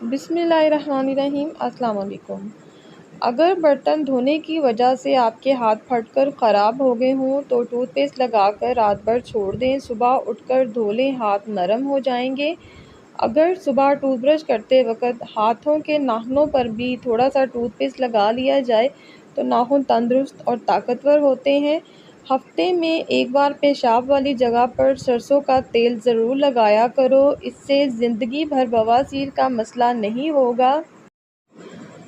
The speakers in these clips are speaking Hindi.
बिस्मिल्लाहिर्रहमानिर्रहीम। अस्सलाम वालेकुम। अगर बर्तन धोने की वजह से आपके हाथ फटकर ख़राब हो गए हों तो टूथपेस्ट लगाकर रात भर छोड़ दें। सुबह उठकर धो लें, हाथ नरम हो जाएंगे। अगर सुबह टूथब्रश करते वक्त हाथों के नाखूनों पर भी थोड़ा सा टूथपेस्ट लगा लिया जाए तो नाखून तंदुरुस्त और ताकतवर होते हैं। हफ्ते में एक बार पेशाब वाली जगह पर सरसों का तेल ज़रूर लगाया करो, इससे ज़िंदगी भर बवासीर का मसला नहीं होगा।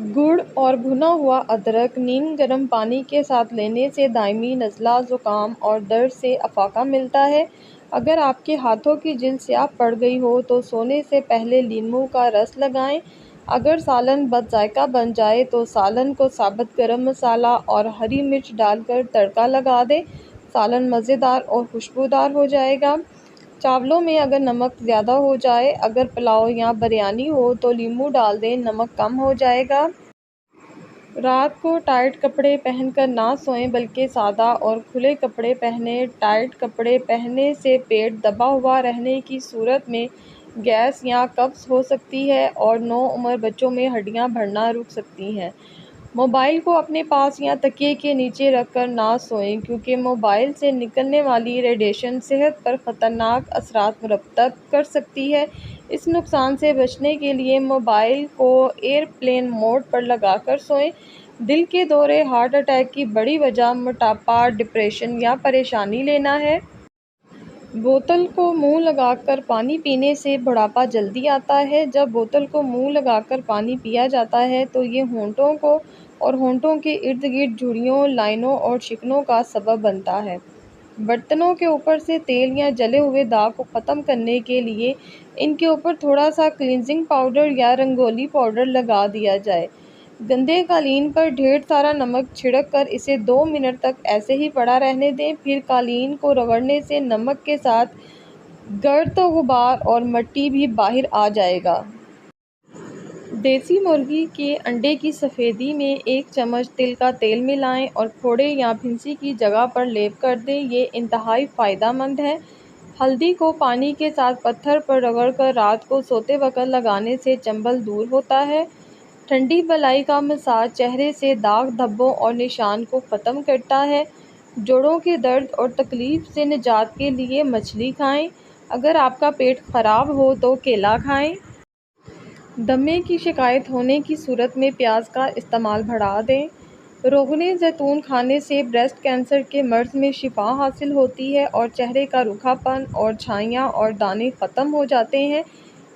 गुड़ और भुना हुआ अदरक नीम गर्म पानी के साथ लेने से दायमी नज़ला, ज़ुकाम और दर्द से अफाका मिलता है। अगर आपके हाथों की जिल्द स्याह पड़ गई हो तो सोने से पहले नींबू का रस लगाएं। अगर सालन बदजायका बन जाए तो सालन को साबुत गरम मसाला और हरी मिर्च डालकर तड़का लगा दें। सालन मज़ेदार और खुशबूदार हो जाएगा। चावलों में अगर नमक ज़्यादा हो जाए, अगर पुलाव या बिरयानी हो तो नींबू डाल दें, नमक कम हो जाएगा। रात को टाइट कपड़े पहनकर ना सोएं बल्कि सादा और खुले कपड़े पहनें। टाइट कपड़े पहनने से पेट दबा हुआ रहने की सूरत में गैस या कब्ज़ हो सकती है और नौउम्र बच्चों में हड्डियां बढ़ना रुक सकती हैं। मोबाइल को अपने पास या तकिए के नीचे रखकर ना सोएं क्योंकि मोबाइल से निकलने वाली रेडिएशन सेहत पर ख़तरनाक असरात मुरतब कर सकती है। इस नुकसान से बचने के लिए मोबाइल को एयरप्लेन मोड पर लगाकर सोएं। दिल के दौरे, हार्ट अटैक की बड़ी वजह मोटापा, डिप्रेशन या परेशानी लेना है। बोतल को मुंह लगाकर पानी पीने से बुढ़ापा जल्दी आता है। जब बोतल को मुंह लगाकर पानी पिया जाता है तो ये होंठों को और होंठों के इर्द गिर्द झुर्रियों, लाइनों और शिकनों का सबब बनता है। बर्तनों के ऊपर से तेल या जले हुए दाग को ख़त्म करने के लिए इनके ऊपर थोड़ा सा क्लींजिंग पाउडर या रंगोली पाउडर लगा दिया जाए। गंदे कालीन पर ढेर सारा नमक छिड़क कर इसे 2 मिनट तक ऐसे ही पड़ा रहने दें। फिर कालीन को रगड़ने से नमक के साथ गर्द, गुबार और मिट्टी भी बाहर आ जाएगा। देसी मुर्गी के अंडे की सफ़ेदी में 1 चम्मच तिल का तेल मिलाएं और फोड़े या फिंसी की जगह पर लेप कर दें। ये इंतहाई फ़ायदेमंद है। हल्दी को पानी के साथ पत्थर पर रगड़कर रात को सोते वक्त लगाने से चंबल दूर होता है। ठंडी मलाई का मसाज चेहरे से दाग, धब्बों और निशान को ख़त्म करता है। जोड़ों के दर्द और तकलीफ़ से निजात के लिए मछली खाएं। अगर आपका पेट ख़राब हो तो केला खाएं। दमे की शिकायत होने की सूरत में प्याज का इस्तेमाल बढ़ा दें। रोगने ज़ैतून खाने से ब्रेस्ट कैंसर के मर्ज़ में शिफा हासिल होती है और चेहरे का रूखापन और छाइयाँ और दाने ख़त्म हो जाते हैं।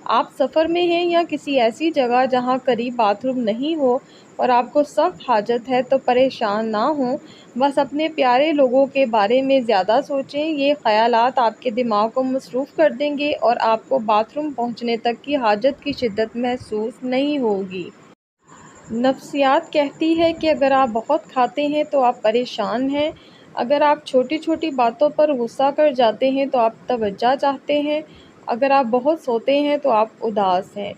आप सफ़र में हैं या किसी ऐसी जगह जहां करीब बाथरूम नहीं हो और आपको सख्त हाजत है तो परेशान ना हों। बस अपने प्यारे लोगों के बारे में ज़्यादा सोचें। ये ख़यालात आपके दिमाग को मसरूफ़ कर देंगे और आपको बाथरूम पहुंचने तक की हाजत की शिद्दत महसूस नहीं होगी। नफ्सियात कहती है कि अगर आप बहुत खाते हैं तो आप परेशान हैं। अगर आप छोटी छोटी बातों पर गुस्सा कर जाते हैं तो आप तवज्जो चाहते हैं। अगर आप बहुत सोते हैं तो आप उदास हैं।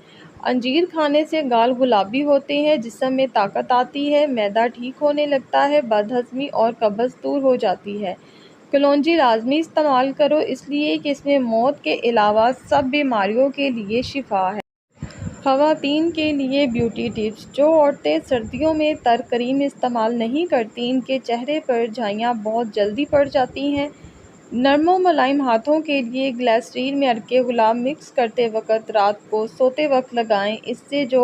अंजीर खाने से गाल गुलाबी होते हैं, जिस्म में ताकत आती है, मैदा ठीक होने लगता है, बदहज़मी और कब्ज़ दूर हो जाती है। कलौंजी लाजमी इस्तेमाल करो, इसलिए कि इसमें मौत के अलावा सब बीमारियों के लिए शिफा है। ख़वातीन के लिए ब्यूटी टिप्स। जो औरतें सर्दियों में तर क्रीम इस्तेमाल नहीं करती, इनके चेहरे पर झाइयाँ बहुत जल्दी पड़ जाती हैं। नरम व मुलायम हाथों के लिए ग्लिसरीन में अर्के गुलाब मिक्स करते वक्त रात को सोते वक्त लगाएं। इससे जो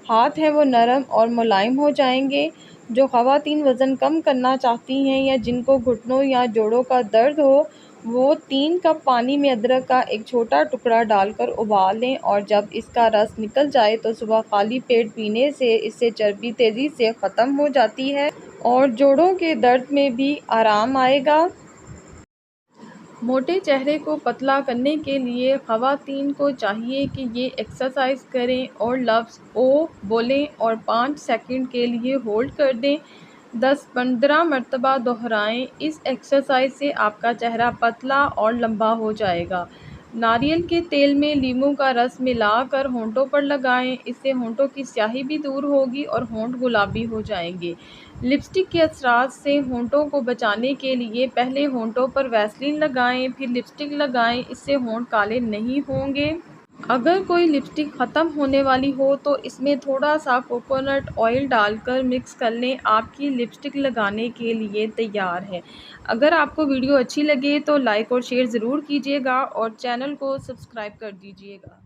हाथ हैं वो नरम और मुलायम हो जाएंगे। जो ख़वातीन वज़न कम करना चाहती हैं या जिनको घुटनों या जोड़ों का दर्द हो, वो 3 कप पानी में अदरक का एक छोटा टुकड़ा डालकर उबाल लें और जब इसका रस निकल जाए तो सुबह खाली पेट पीने से इससे चर्बी तेज़ी से ख़त्म हो जाती है और जोड़ों के दर्द में भी आराम आएगा। मोटे चेहरे को पतला करने के लिए ख़वातीन को चाहिए कि ये एक्सरसाइज करें और लफ्ज़ ओ बोलें और 5 सेकंड के लिए होल्ड कर दें। 10-15 मरतबा दोहराएं। इस एक्सरसाइज से आपका चेहरा पतला और लंबा हो जाएगा। नारियल के तेल में नींबू का रस मिलाकर होंठों पर लगाएं। इससे होंठों की स्याही भी दूर होगी और होंठ गुलाबी हो जाएंगे। लिपस्टिक के असरात से होंठों को बचाने के लिए पहले होंठों पर वैसलीन लगाएं, फिर लिपस्टिक लगाएं। इससे होंठ काले नहीं होंगे। अगर कोई लिपस्टिक ख़त्म होने वाली हो तो इसमें थोड़ा सा कोकोनट ऑयल डालकर मिक्स कर लें। आपकी लिपस्टिक लगाने के लिए तैयार है। अगर आपको वीडियो अच्छी लगे तो लाइक और शेयर ज़रूर कीजिएगा और चैनल को सब्सक्राइब कर दीजिएगा।